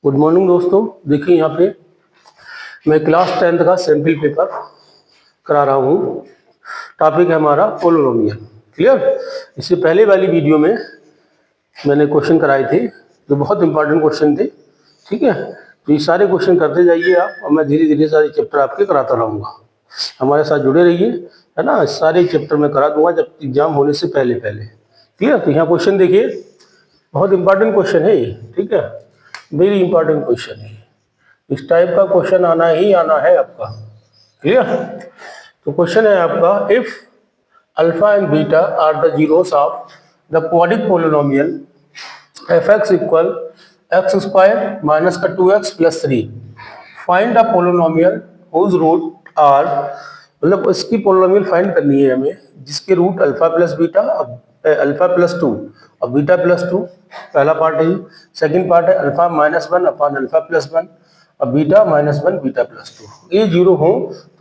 Good morning दोस्तों। देखिए यहाँ पे मैं क्लास 10th का सैम्पल पेपर करा रहा हूँ। टॉपिक है हमारा पोलिनोमियल। क्लियर। इससे पहले वाली वीडियो में मैंने क्वेश्चन कराए थे जो बहुत इंपॉर्टेंट क्वेश्चन थे। ठीक है, तो ये सारे क्वेश्चन करते जाइए आप, और मैं धीरे धीरे सारे चैप्टर आपके कराता रहूँगा। हमारे साथ जुड़े रहिए, है ना। सारे चैप्टर मैं करा दूंगा जब एग्जाम होने से पहले पहले। क्लियर। तो यहाँ क्वेश्चन देखिए, बहुत इंपॉर्टेंट क्वेश्चन है ये। ठीक है, वेरी इंपॉर्टेंट क्वेश्चन है। इस टाइप का क्वेश्चन आना ही आना है आपका। क्लियर। तो क्वेश्चन है आपका, if alpha and beta are the zeros of the quadratic polynomial f x equal x square minus का 2x plus 3, find the polynomial whose root are, मतलब इसकी पोलिनोमियल फाइंड करनी है हमें जिसके root alpha plus beta, alpha plus 2 और beta plus 2। पहला part है। सेकंड पार्ट है alpha minus 1 upon alpha plus 1 और बीटा माइनस 1 बीटा प्लस 2। ये जीरो हो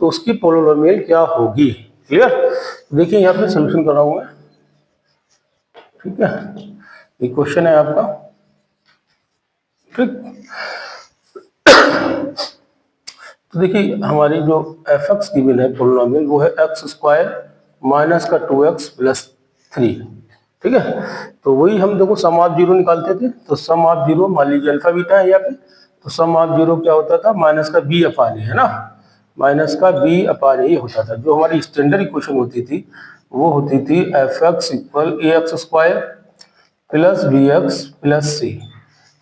तो उसकी पोलिनोमियल क्या होगी। क्लियर। देखिए यहाँ पे सोल्यूशन कर रहा हूं मैं। ठीक है, ये क्वेश्चन है आपका। ठीक, तो देखिए हमारी जो एफ एक्स गिवन है पोलिनोमियल वो है एक्स स्क्वायर माइनस का 2x प्लस 3। ठीक है, तो वही हम देखो सम ऑफ जीरो निकालते थे। तो सम ऑफ जीरो मान लीजिए अल्फा बीटा है यहाँ पे, तो सम ऑफ जीरो क्या होता था, माइनस का बी अपान ए, है ना। माइनस का बी अपान ए होता था। जो हमारी स्टैंडर्ड इक्वेशन होती थी वो होती थी F x equal A X square plus B X plus C.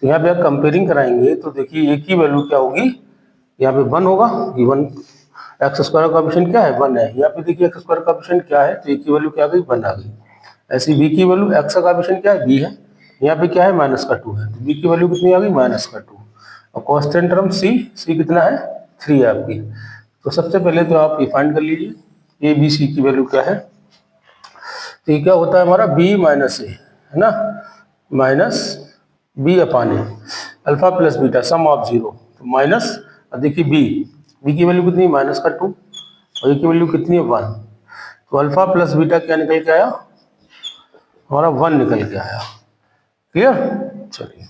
तो यहाँ पे आप कंपेयरिंग कराएंगे तो देखिए एक ही वैल्यू क्या होगी, यहाँ पे 1 होगा। ये 1, एक्स स्क्वायर का ऑप्शन क्या है, 1 है। यहाँ पे देखिए एक्स स्क्वायर का ऑप्शन क्या है, तो एक की वैल्यू क्या आ गई, 1 आ गई। ऐसी बी की वैल्यू, एक्स का ऑप्शन क्या है, बी है, यहाँ पे क्या है, माइनस का 2 है, तो बी की वैल्यू कितनी आ गई, माइनस का 2। और कांस्टेंट टर्म सी, सी कितना है, 3 है आपकी। तो सबसे पहले तो आप ये फाइंड कर लीजिए ए बी सी की वैल्यू क्या है। तो ये क्या होता है हमारा बी माइनस ए, है ना, minus b upon a, alpha plus beta sum of zero, तो माइनस, अब देखिए बी, बी की वैल्यू कितनी है, माइनस का 2 और ए की वैल्यू कितनी है, 1। तो अल्फा प्लस बीटा क्या निकल के आया, हमारा 1 निकल के आया। क्लियर। चलिए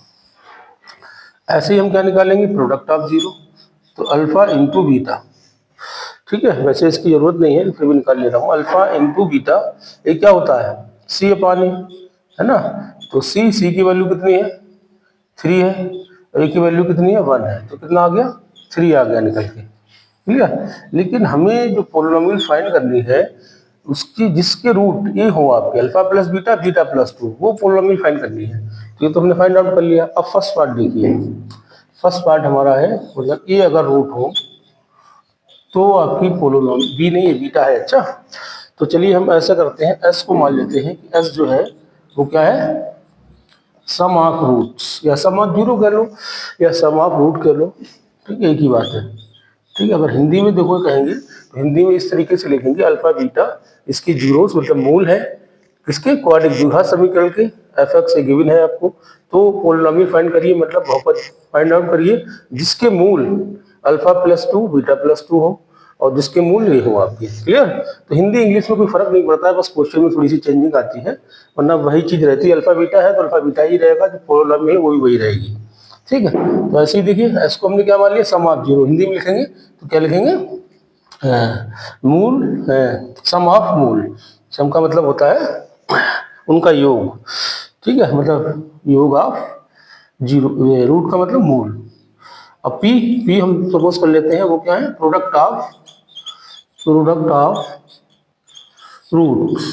ऐसे ही हम क्या निकालेंगे, प्रोडक्ट ऑफ जीरो, तो अल्फा इंटू बीटा। ठीक है, वैसे इसकी जरूरत नहीं है फिर भी निकाल ले रहा हूँ। अल्फा इंटू बीटा ये क्या होता है, सी अपान ए, है ना। तो सी की वैल्यू कितनी है, 3 है, और ए की वैल्यू कितनी है, 1 है, तो कितना आ गया, 3 आ गया निकल के। क्लियर। लेकिन हमें जो पोलिनोमियल फाइंड करनी है उसकी जिसके रूट ये हो आपके alpha plus beta beta plus 2, वो पोलिनोमियल फाइंड करनी है। तो ये तो हमने फाइंड आउट कर लिया। अब फर्स्ट पार्ट देखिए, फर्स्ट पार्ट हमारा है मतलब ए अगर रूट हो तो आपकी पोलिनोमियल, बी नहीं है बीटा है। अच्छा, तो चलिए हम ऐसा करते हैं, एस को मान लेते हैं कि एस जो है वो क्या है, सम ऑफ रूट्स, या सम ऑफ जीरो कह लो या सम ऑफ रूट कह लो। ठीक है, एक ही बात है। ठीक है, अगर हिंदी में देखो कहेंगे तो हिंदी में इस तरीके से लिखेंगे, अल्फा बीटा इसकी जीरोस मतलब मूल है किसके, क्वाड्रिक द्विघात समीकरण के, एफ एक्स से गिवन है आपको। तो पोलिनोमियल फाइंड करिए, मतलब बहुपद फाइंड आउट करिए जिसके मूल अल्फा प्लस 2 बीटा प्लस 2 हो और जिसके मूल ये हो आपके। क्लियर। तो हिंदी इंग्लिश में कोई फर्क नहीं पड़ता है, बस क्वेश्चन में थोड़ी सी चेंजिंग आती है, वरना वही चीज रहती है। अल्फा बीटा है तो अल्फा बीटा ही रहेगा, जो पोलिनोमियल वो भी वही रहेगी। ठीक है, तो ऐसे ही देखिए एस को हमने क्या मान लिया, सम ऑफ जीरो। हिंदी में लिखेंगे तो क्या लिखेंगे, मूल, सम ऑफ मूल। सम का मतलब होता है उनका योग। ठीक है, मतलब योग ऑफ जीरो, रूट का मतलब मूल। अब पी, पी हम सपोज कर लेते हैं वो क्या है, product of roots.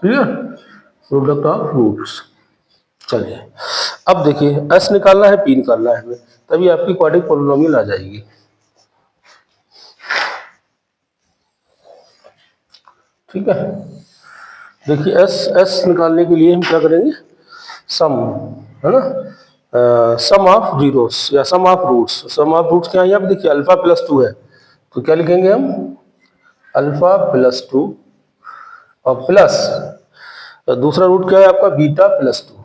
Clear, product of roots. चलिए अब देखिए एस निकालना है, पी निकालना है हमें, तभी आपकी क्वाड्रिक पोलिनोमियल आ जाएगी। ठीक है, देखिए एस, एस निकालने के लिए हम क्या करेंगे, सम, है ना, सम ऑफ जीरोस या sum of roots. Sum of roots क्या है, यहाँ पे देखिए अल्फा प्लस 2 है, तो क्या लिखेंगे हम, अल्फा प्लस 2 और प्लस दूसरा रूट क्या है आपका, beta plus 2,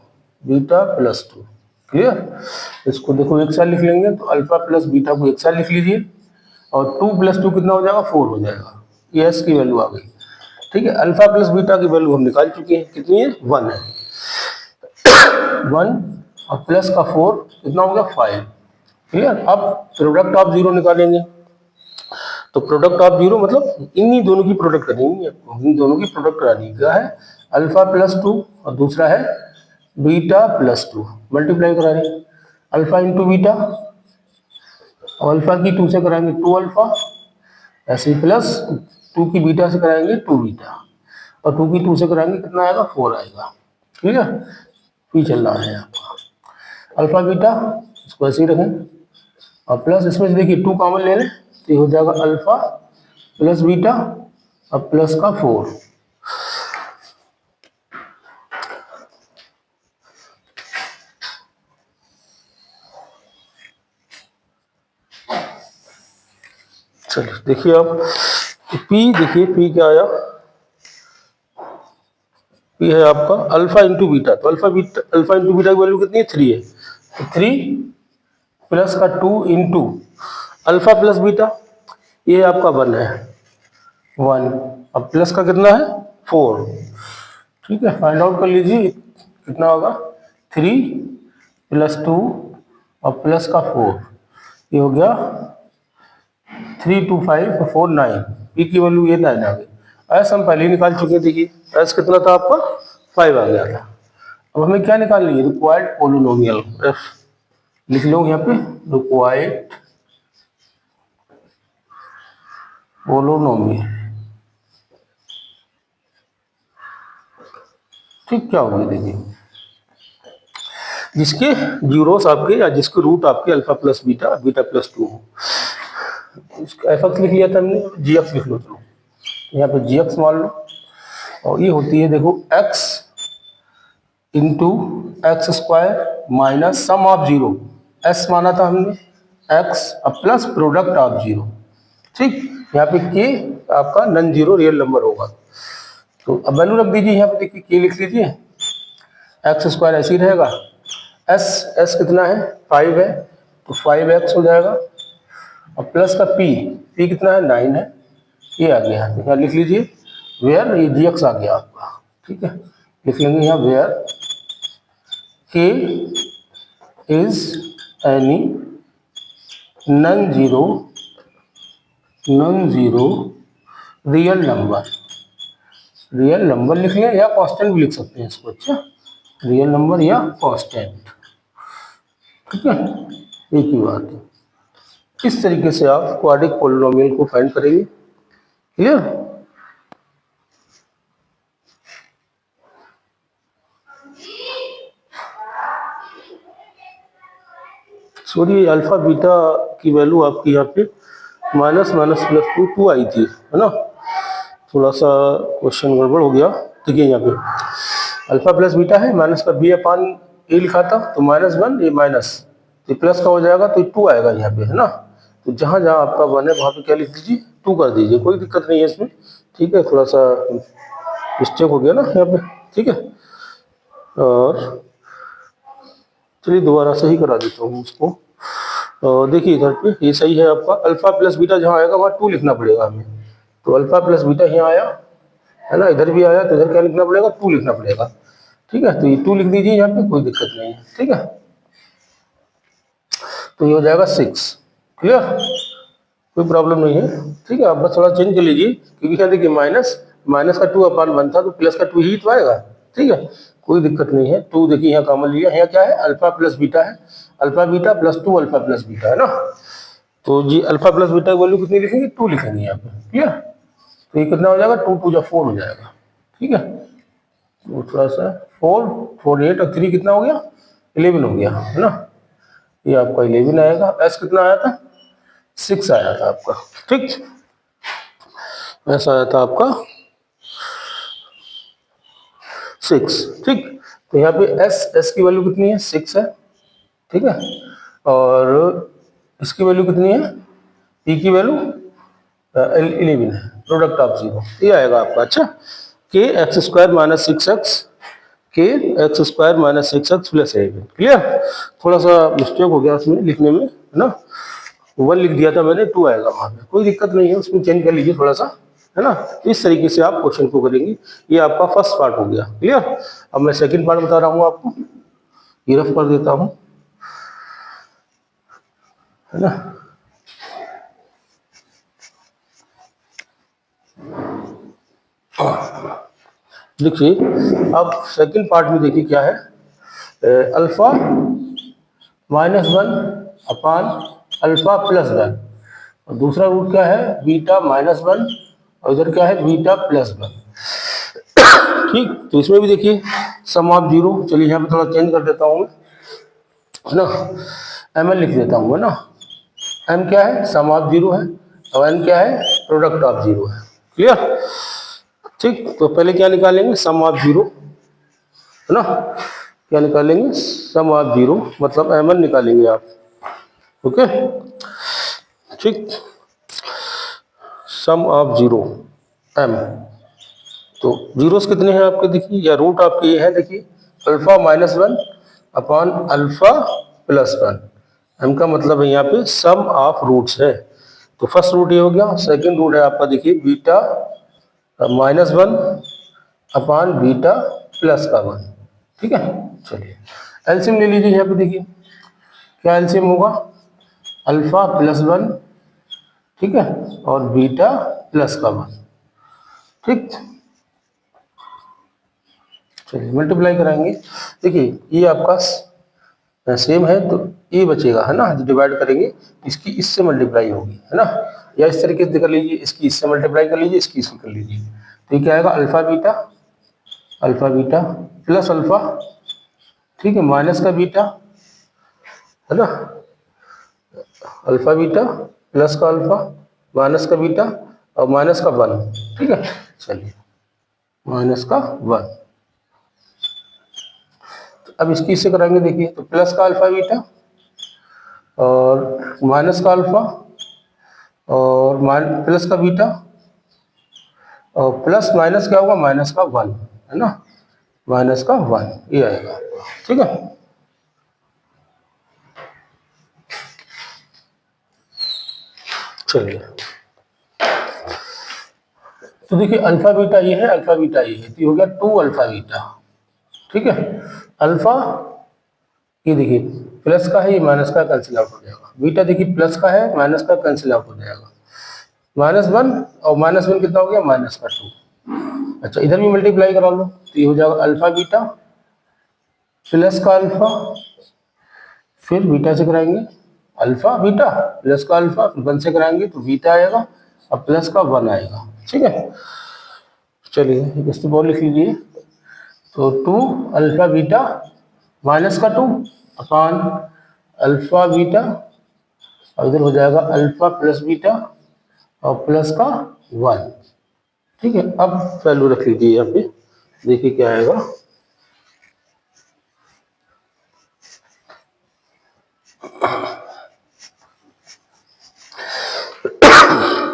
beta plus 2। Clear. इसको देखो एक साथ लिख लेंगे, तो अल्फा प्लस बीटा को एक साथ लिख लीजिए, और 2 प्लस 2 कितना हो जाएगा, 4 हो जाएगा। ये एस की वैल्यू आ गई। ठीक है, अल्फा प्लस बीटा की वैल्यू हम निकाल चुके हैं, कितनी है, 1 है। 1 और प्लस का 4 कितना हो गया, 5। क्लियर। अब प्रोडक्ट ऑफ जीरो निकालेंगे, तो प्रोडक्ट ऑफ जीरो मतलब इन्हीं दोनों की प्रोडक्ट करेंगे, इन दोनों की प्रोडक्ट करानी क्या है, अल्फा प्लस 2 और दूसरा है बीटा प्लस 2, मल्टीप्लाई करा रहे हैं अल्फा इंटू बीटा, और अल्फा की 2 से कराएंगे 2 अल्फा, ऐसे ही प्लस 2 की बीटा से कराएंगे 2 बीटा, और 2 की 2 से कराएंगे कितना आएगा 4 आएगा। ठीक है, पी चल रहा है आपका अल्फा बीटा, इसको ऐसे ही रखें, और प्लस इसमें से देखिए 2 कॉमन ले लें तो ये हो जाएगा अल्फा प्लस बीटा और प्लस का 4। चलिए देखिए आप पी, देखिए पी क्या आया, पी है आपका अल्फा इंटू बीटा, तो अल्फा इंटू बीटा की वैल्यू कितनी है 3 है, तो 3 प्लस का 2 इंटू अल्फा प्लस बीटा, ये आपका 1 है 1, अब प्लस का कितना है 4। ठीक है, फाइंड आउट कर लीजिए कितना होगा 3 प्लस 2 और प्लस का 4, ये हो गया 3 2 5 और 4 9, पी की वैल्यू ये 9 आ गई। एस हम पहले ही निकाल चुके हैं, देखिए एस कितना था आपका 5 आ गया था। अब हमें क्या निकालनी है, रिक्वायर्ड पोलिनोमियल, एफ लिख लो यहाँ पे, रिक्वायर्ड पोलिनोमियल। ठीक, क्या होगी देखिए, जिसके जीरोस आपके या जिसके रूट आपके alpha plus beta beta plus 2 हो, इसका एफ एक्स लिख लिया था हमने, जी एक्स लिख लो, चलो यहाँ पे जी एक्स मान लो, और ये होती है देखो x into x square minus sum of zero, S माना था हमने एक्स और प्लस प्रोडक्ट ऑफ जीरो। ठीक, यहाँ पे के आपका नॉन जीरो रियल नंबर होगा, तो अब वैल्यू रख दीजिए यहाँ पे, देखिए के लिख लीजिए, एक्स स्क्वायर ऐसे ही रहेगा, एस एस कितना है 5 है, तो 5x हो जाएगा, और प्लस का पी कितना है 9 है, ये आ गया, यहाँ लिख लीजिए वेयर, ये जी एक्स आ गया आपका। ठीक है, लिख लेंगे यहाँ वेयर के is any non zero real number लिख लें, या कांस्टेंट भी लिख सकते हैं इसको, अच्छा रियल नंबर या कांस्टेंट। ठीक है, एक ही बात है, इस तरीके से आप क्वाड्रिक पोलिनोमियल को फाइंड करेंगे। क्लियर, सॉरी अल्फा बीटा की वैल्यू आपकी यहाँ पे माइनस माइनस प्लस 2 आई थी, है ना, थोड़ा सा क्वेश्चन गड़बड़ हो गया। देखिए यहाँ पे अल्फा प्लस बीटा है, माइनस का बी अपान ए लिखा था, तो -1 ये माइनस, तो प्लस का हो जाएगा तो 2 आएगा यहाँ पे, है ना, तो जहाँ जहाँ आपका 1 है वहाँ पे क्या लिख दीजिए 2 कर दीजिए, कोई दिक्कत नहीं है इसमें। ठीक है, थोड़ा सा मिस्टेक हो गया ना यहाँ पे। ठीक है, और चलिए दोबारा सही करा देता हूँ उसको। देखिए इधर पे ये सही है आपका, अल्फा प्लस बीटा जहाँ आएगा वहाँ 2 लिखना पड़ेगा हमें, तो अल्फा प्लस बीटा यहाँ आया है ना, इधर भी आया, तो इधर क्या लिखना पड़ेगा 2 लिखना पड़ेगा। ठीक है, तो ये 2 लिख दीजिए यहाँ पे, कोई दिक्कत नहीं है। ठीक है, तो ये हो जाएगा 6। क्लियर, कोई प्रॉब्लम नहीं है। ठीक है, आप बस थोड़ा चेंज कर लीजिए, क्योंकि क्या देखिए माइनस का 2/1 था, तो प्लस का 2 ही तो आएगा। ठीक है, कोई दिक्कत नहीं है। 2 देखिए यहाँ कॉमन लिया, यहाँ क्या है अल्फा प्लस बीटा है, alpha beta plus 2 alpha plus beta, है ना, तो जी अल्फा प्लस बीटा की वैल्यू कितनी लिखेंगे 2 लिखेंगे यहाँ पे। क्लियर, तो ये कितना हो जाएगा 2 2 4 हो जाएगा। ठीक है, तो थोड़ा सा 4 4 8 और 3 कितना हो गया 11 हो गया, है ना, ये आपका 11 आएगा। एस कितना आया था 6 आया था आपका। ठीक, ऐसा आया था आपका 6। ठीक, तो यहाँ पे एस की वैल्यू कितनी है 6 है। ठीक है, और इसकी वैल्यू कितनी है, पी की वैल्यू 11 है, प्रोडक्ट ऑफ जीरो, ये आएगा आपका। अच्छा, के एक्स स्क्वायर माइनस 6x, के x square minus 6x plus 11। Clear, थोड़ा सा मिस्टेक हो गया उसमें लिखने में, है ना, 1 लिख दिया था मैंने, 2 आएगा वहां पे, कोई दिक्कत नहीं है, उसमें चेंज कर लीजिए थोड़ा सा, है ना। इस तरीके से आप क्वेश्चन को करेंगे। ये आपका फर्स्ट पार्ट हो गया। क्लियर, अब मैं सेकंड पार्ट बता रहा हूँ आपको, ये रफ कर देता हूँ। है ना। देखिए अब सेकंड पार्ट में देखिए क्या है, अल्फा -1 अपान अल्फा +1, और दूसरा रूट क्या है बीटा -1, और इधर क्या है बीटा +1। ठीक, तो इसमें भी देखिए सम ऑफ जीरो, चलिए यहाँ पे थोड़ा चेंज कर देता हूँ है ना, एम एल लिख देता हूँ है ना। एम क्या है सम ऑफ जीरो है, और एन क्या है प्रोडक्ट ऑफ जीरो है। क्लियर। ठीक, तो पहले क्या निकालेंगे सम ऑफ जीरो है ना, क्या निकालेंगे सम ऑफ जीरो, मतलब एम एन निकालेंगे आप। ओके ठीक, सम ऑफ जीरो एम, तो जीरोस कितने हैं आपके देखिए, या रूट आपके ये है देखिए अल्फा -1 अपान अल्फा +1। एम का मतलब है यहाँ पे सम ऑफ रूट्स है, तो फर्स्ट रूट ये हो गया, सेकंड रूट है आपका देखिए बीटा -1 अपान बीटा +1। ठीक है, चलिए एलसीएम ले लीजिए, यहाँ पे देखिए क्या एलसीएम होगा अल्फा +1, ठीक है, और बीटा +1। ठीक, चलिए मल्टीप्लाई कराएंगे। देखिए ये आपका सेम है तो ये बचेगा है ना, डिवाइड करेंगे इसकी इससे मल्टीप्लाई होगी है ना, या इस तरीके से कर लीजिए, इसकी इससे मल्टीप्लाई कर लीजिए, इसकी इससे कर लीजिए, तो ये क्या आएगा अल्फा बीटा प्लस अल्फा, ठीक है, माइनस का बीटा है ना, अल्फा बीटा प्लस का अल्फा माइनस का बीटा और माइनस का 1। ठीक है, चलिए माइनस का 1, अब इसकी इससे कराएंगे देखिए, तो प्लस का अल्फा बीटा और माइनस का अल्फा और प्लस का बीटा, और प्लस माइनस क्या होगा माइनस का 1 है ना, माइनस का 1 ये आएगा। ठीक है, चलिए तो देखिए अल्फा बीटा ये है, अल्फा बीटा ये है, तो ये हो गया 2 अल्फा बीटा। ठीक है, अल्फा ये देखिए प्लस का है, ये माइनस का कैंसिल आउट हो जाएगा, बीटा देखिए प्लस का है माइनस का कैंसिल आउट हो जाएगा, -1 और -1 कितना हो गया -2। अच्छा इधर भी मल्टीप्लाई करा लो, तो ये हो जाएगा अल्फा बीटा प्लस का अल्फा, फिर बीटा से कराएंगे अल्फा बीटा प्लस का अल्फा, फिर 1 से कराएंगे तो बीटा आएगा और प्लस का 1 आएगा। ठीक है, चलिए इस पर लिख लीजिए, तो 2 अल्फा बीटा माइनस का 2 अपान अल्फा बीटा, और इधर हो जाएगा अल्फा प्लस बीटा और प्लस का 1। ठीक है, अब वैल्यू रख लीजिए यहाँ पे, देखिए क्या आएगा,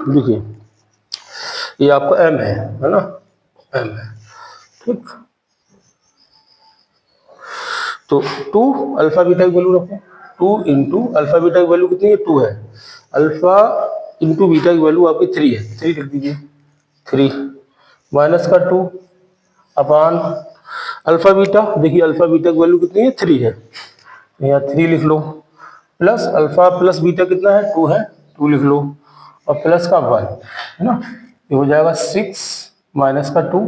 देखिए ये आपका m है ना, m है। ठीक, तो 2 अल्फा बीटा की वैल्यू रखो, 2 इंटू अल्फा बीटा की वैल्यू कितनी है 2 है, अल्फा इंटू बीटा की वैल्यू आपकी 3 है, 3 लिख दीजिए, 3 माइनस का 2 अपान अल्फा बीटा, देखिए अल्फा बीटा की वैल्यू कितनी है 3 है, यहाँ 3 लिख लो, प्लस अल्फा प्लस बीटा कितना है 2 है, 2 लिख लो, और प्लस का 1 है ना, ये हो जाएगा 6 माइनस का 2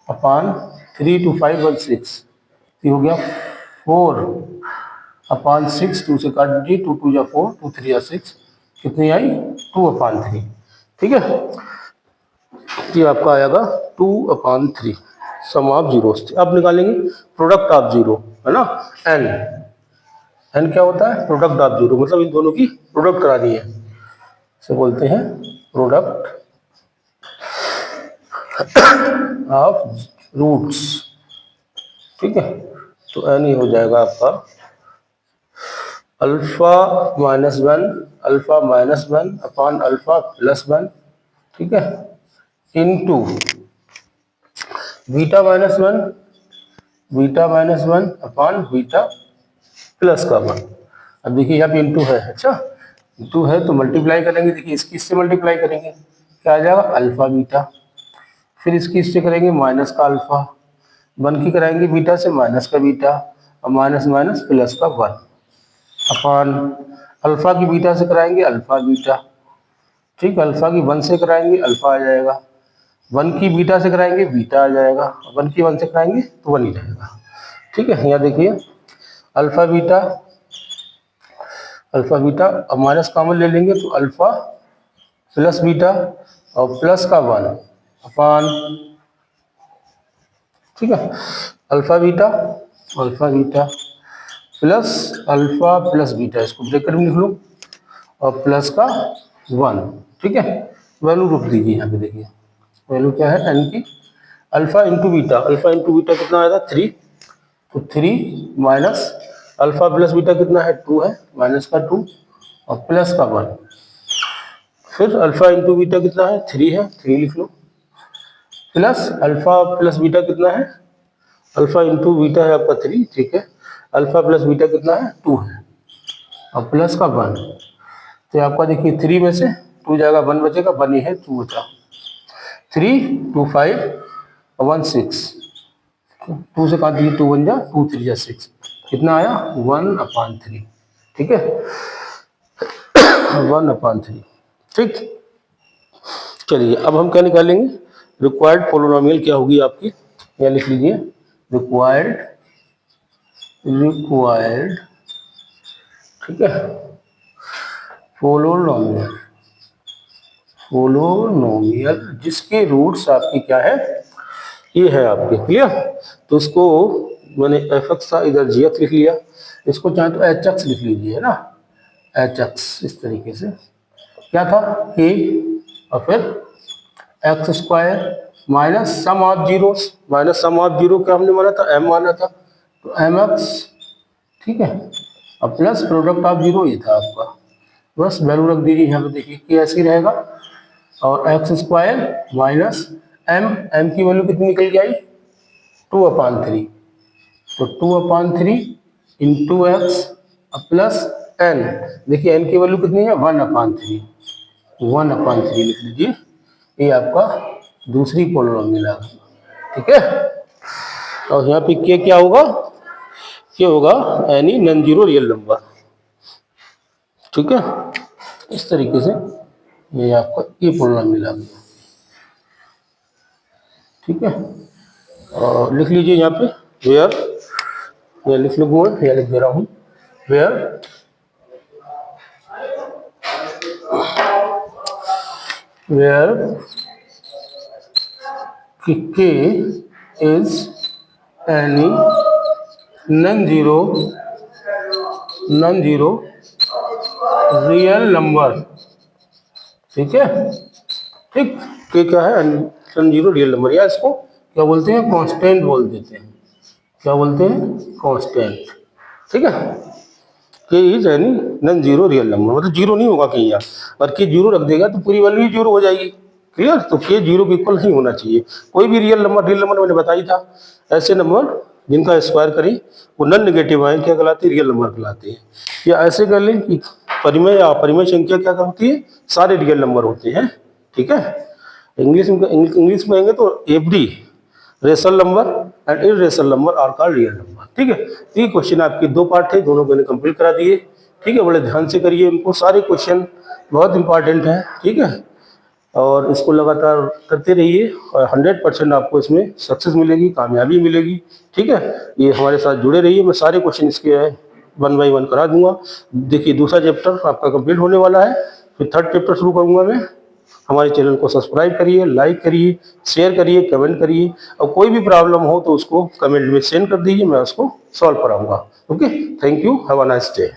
अपान 3 2 5 1 6, ये हो गया 4 अपान 6, 2 से काट दीजिए, 2 2 या 4 2 3 या 6, कितनी आई 2 अपान 3। ठीक है, ये आपका आएगा 2 अपान 3 सम ऑफ जीरोस। अब निकालेंगे प्रोडक्ट ऑफ जीरो है ना, एन, एन क्या होता है प्रोडक्ट ऑफ जीरो, मतलब इन दोनों की प्रोडक्ट करानी है, इसे बोलते हैं प्रोडक्ट ऑफ रूट्स। ठीक है, तो एन ही हो जाएगा आपका अल्फा -1 अल्फा -1 अपान अल्फा +1, ठीक है, इनटू बीटा -1 अपान बीटा प्लस का 1। अब देखिए यहाँ पे इंटू है, अच्छा इंटू है तो मल्टीप्लाई करेंगे, देखिए इसकी इससे मल्टीप्लाई करेंगे क्या आ जाएगा अल्फा बीटा, फिर इसकी इससे करेंगे माइनस का अल्फा, 1 की कराएंगे बीटा से माइनस का बीटा, और माइनस माइनस प्लस का 1 अपान अल्फा की बीटा से कराएंगे अल्फा बीटा, ठीक, अल्फा की 1 से कराएंगे अल्फा आ जाएगा, 1 की बीटा से कराएंगे बीटा आ जाएगा, 1 की 1 से कराएंगे तो 1 ही रहेगा। ठीक है, यहाँ देखिए अल्फा बीटा, अल्फा बीटा, अब माइनस कॉमन ले लेंगे तो अल्फा प्लस बीटा और प्लस का 1 अपान, ठीक है, alpha beta alpha plus beta, इसको ब्रैकेट में लिख लो और प्लस का 1, ठीक है। वैल्यू रख दीजिए यहाँ पे, देखिए वैल्यू क्या है एन की, अल्फा इंटू बीटा कितना आएगा 3, तो 3 माइनस अल्फा प्लस बीटा कितना है 2 है, माइनस का 2 और प्लस का 1, फिर अल्फा इंटू बीटा कितना है 3 है, 3 लिख लो, प्लस अल्फा प्लस बीटा कितना है, अल्फा इंटू बीटा है आपका 3, ठीक है, अल्फा प्लस बीटा कितना है 2 है और प्लस का 1, तो आपका देखिए 3 में से 2 जाएगा 1 बचेगा, 1 ही है 2 बचा, 3 2 5 1 6, 2 से काट दिए 2 बन जा 2 3 जा 6, कितना आया 1/3, ठीक है 1/3, ठीक। चलिए अब हम क्या निकालेंगे, रिक्वायर्ड पोलिनोमियल क्या होगी आपकी, यहाँ लिख लीजिए रिक्वायर्ड, ठीक है, पोलिनोमियल जिसके रूट्स आपकी क्या है, ये है आपके, क्लियर। तो उसको मैंने एफ एक्स था इधर जी एक्स लिख लिया, इसको चाहे तो एच एक्स लिख लीजिए, है ना, एच एक्स, इस तरीके से क्या था ए और फिर x square minus sum of zeros, minus sum of zero क्या हमने माना था, एम माना था, तो एम एक्स, ठीक है, अब प्लस प्रोडक्ट ऑफ जीरो ये था आपका, बस वैल्यू रख दीजिए यहाँ पे, देखिए कि ऐसे ही रहेगा, और एक्स स्क्वायर माइनस एम की वैल्यू कितनी निकल के आई 2/3, तो 2/3 इंटू एक्स प्लस एन, देखिए एन की वैल्यू कितनी है 1/3 लिख लीजिए, ये आपका दूसरी पोलिनोमियल आ गई, ठीक है। और यहाँ पे के क्या होगा, क्या होगा any non zero real number, ठीक है, इस तरीके से ये आपका ये पोलिनोमियल आ गया, ठीक है। और लिख लीजिए यहाँ पे वेयर, ये लिख लूँगा, यहाँ लिख दे रहा हूँ where k is any non-zero real number, ठीक है, ठीक, के क्या है नॉन जीरो रियल नंबर, या इसको क्या बोलते हैं कांस्टेंट बोल देते हैं, क्या बोलते हैं कांस्टेंट, ठीक है। के is any non zero real number, मतलब जीरो नहीं होगा कहीं, और के जीरो रख देगा तो पूरी वैल्यू जीरो हो जाएगी, क्लियर। तो के जीरो के इक्वल नहीं होना चाहिए, कोई भी रियल नंबर मैंने बताई था, ऐसे नंबर जिनका स्क्वायर करें वो नॉन नेगेटिव है क्या कहलाते हैं, रियल नंबर कहलाते हैं। या ऐसे कर लें कि परिमेय या अपरिमेय संख्या क्या होती है, सारे रियल नंबर होते हैं, ठीक है। इंग्लिश में आएंगे तो every rational number and irrational number are called real number, ठीक है। तो ये क्वेश्चन आपके 2 पार्ट थे, दोनों मैंने कंप्लीट करा दिए, ठीक है, बड़े ध्यान से करिए इनको, सारे क्वेश्चन बहुत इंपॉर्टेंट हैं, ठीक है, और इसको लगातार करते रहिए और 100% आपको इसमें सक्सेस मिलेगी, कामयाबी मिलेगी, ठीक है। ये हमारे साथ जुड़े रहिए, मैं सारे क्वेश्चन इसके 1 बाय 1 करा दूंगा। देखिए दूसरा चैप्टर आपका कंप्लीट होने वाला है, फिर थर्ड चैप्टर शुरू करूंगा मैं। हमारे चैनल को सब्सक्राइब करिए, लाइक करिए, शेयर करिए, कमेंट करिए, और कोई भी प्रॉब्लम हो तो उसको कमेंट में सेंड कर दीजिए, मैं उसको सॉल्व कराऊंगा। Okay, thank you, have a nice day.